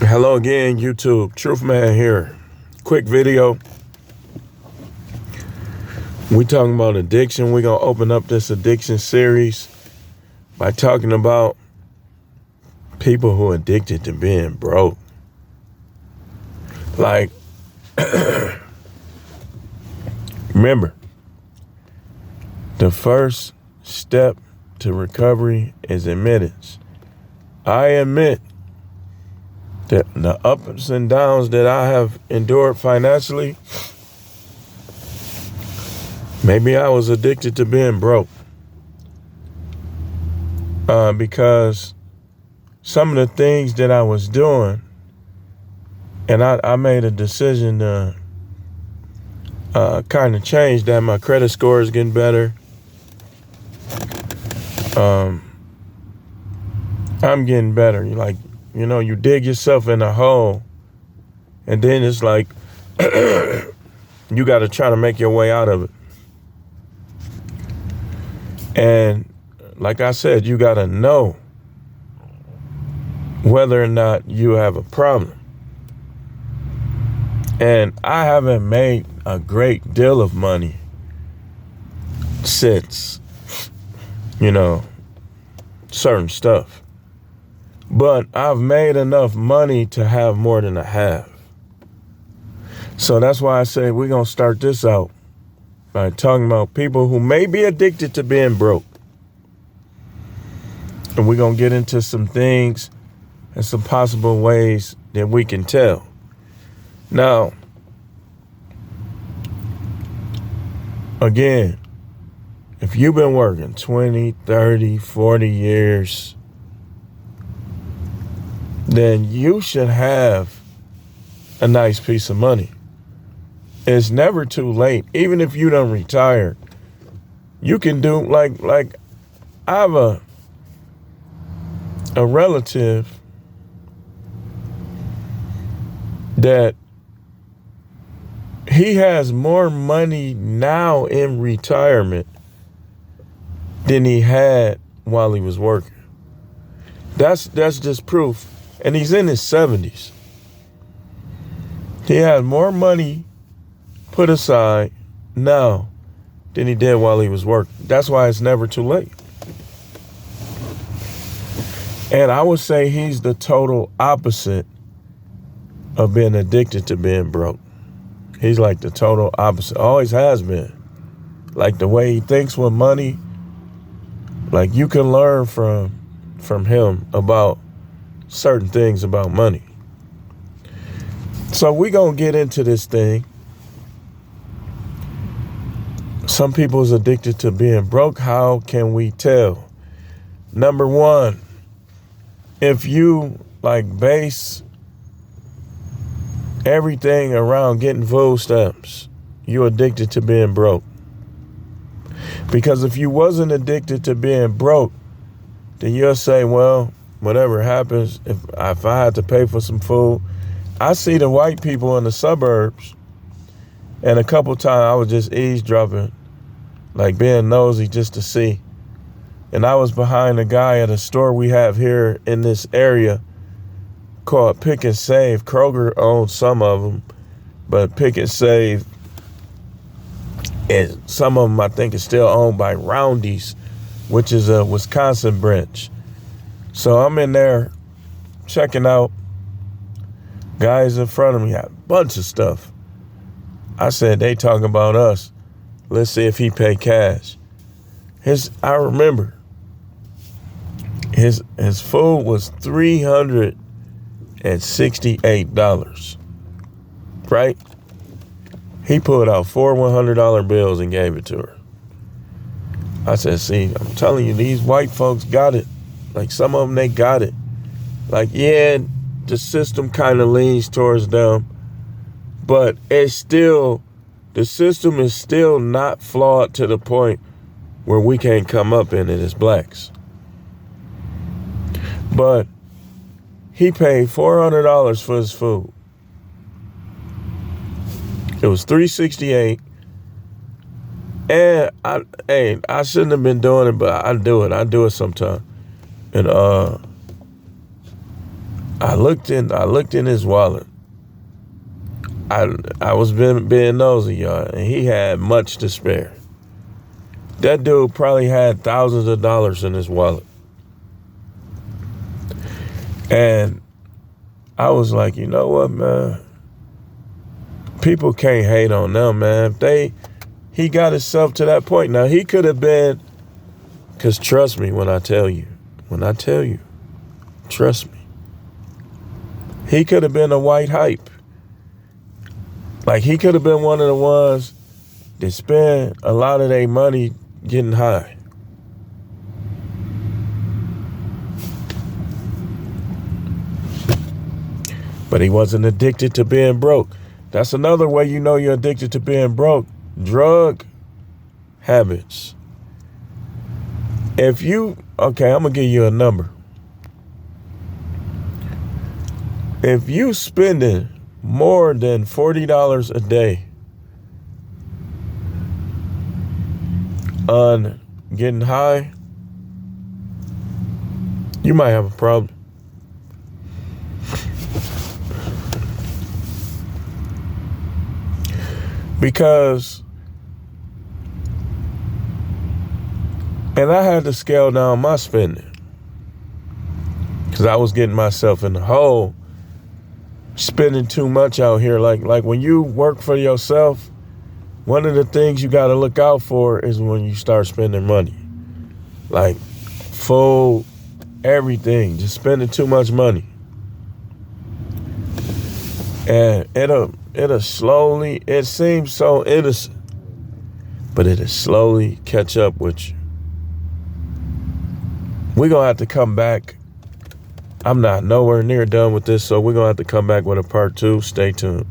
Hello again, YouTube. Truth Man here. Quick video. We talking about addiction. We're going to open up this addiction series by talking about people who are addicted to being broke. Like, remember, the first step to recovery is admittance. I admit that the ups and downs that I have endured financially, maybe I was addicted to being broke. Because some of the things that I was doing, and I made a decision to kind of change that. My credit score is getting better. I'm getting better. You dig yourself in a hole, and then it's like you got to try to make your way out of it. And like I said, you got to know whether or not you have a problem. And I haven't made a great deal of money since, certain stuff. But I've made enough money to have more than I have. So that's why I say we're going to start this out by talking about people who may be addicted to being broke. And we're going to get into some things and some possible ways that we can tell. Now, again, if you've been working 20, 30, 40 years, then you should have a nice piece of money. It's never too late. Even if you don't retire, you can do like I have a relative that he has more money now in retirement than he had while he was working. That's just proof. And he's in his 70s. He has more money put aside now than he did while he was working. That's why it's never too late. And I would say he's the total opposite of being addicted to being broke. He's like the total opposite. Always has been. Like the way he thinks with money, like you can learn from him about certain things about money. So we're going to get into this thing. Some people is addicted to being broke. How can we tell? Number one, if you base everything around getting food stamps, you're addicted to being broke. Because if you wasn't addicted to being broke, then you'll say, well, whatever happens, if I had to pay for some food. I see the white people in the suburbs, and a couple times I was just eavesdropping, being nosy just to see. And I was behind a guy at a store we have here in this area called Pick and Save. Kroger owns some of them, but Pick and Save, and some of them I think is still owned by Roundy's, which is a Wisconsin branch. So I'm in there checking out. Guys in front of me had a bunch of stuff. I said, they talking about us. Let's see if he pay cash. I remember his food was $368, right? He pulled out 4 $100 bills and gave it to her. I said, see, I'm telling you, these white folks got it. Some of them, they got it. Yeah, the system kind of leans towards them, but the system is still not flawed to the point where we can't come up in it as blacks. But he paid $400 for his food. It was $368. And I shouldn't have been doing it, but I do it. I do it sometimes. And I looked in his wallet. I was being nosy, y'all, and he had much to spare. That dude probably had thousands of dollars in his wallet. And I was like, you know what, man? People can't hate on them, man. He got himself to that point. Now, he could have been, because trust me when I tell you, trust me, he could have been a white hype. Like, he could have been one of the ones that spend a lot of their money getting high. But he wasn't addicted to being broke. That's another way you know you're addicted to being broke. Drug habits. Okay, I'm going to give you a number. If you spending more than $40 a day on getting high, you might have a problem. Because, and I had to scale down my spending because I was getting myself in the hole, spending too much out here. Like when you work for yourself, one of the things you got to look out for is when you start spending money. Like food, everything, just spending too much money. And it'll slowly, it seems so innocent, but it'll slowly catch up with you. We're going to have to come back. I'm not nowhere near done with this, so we're going to have to come back with a part 2. Stay tuned.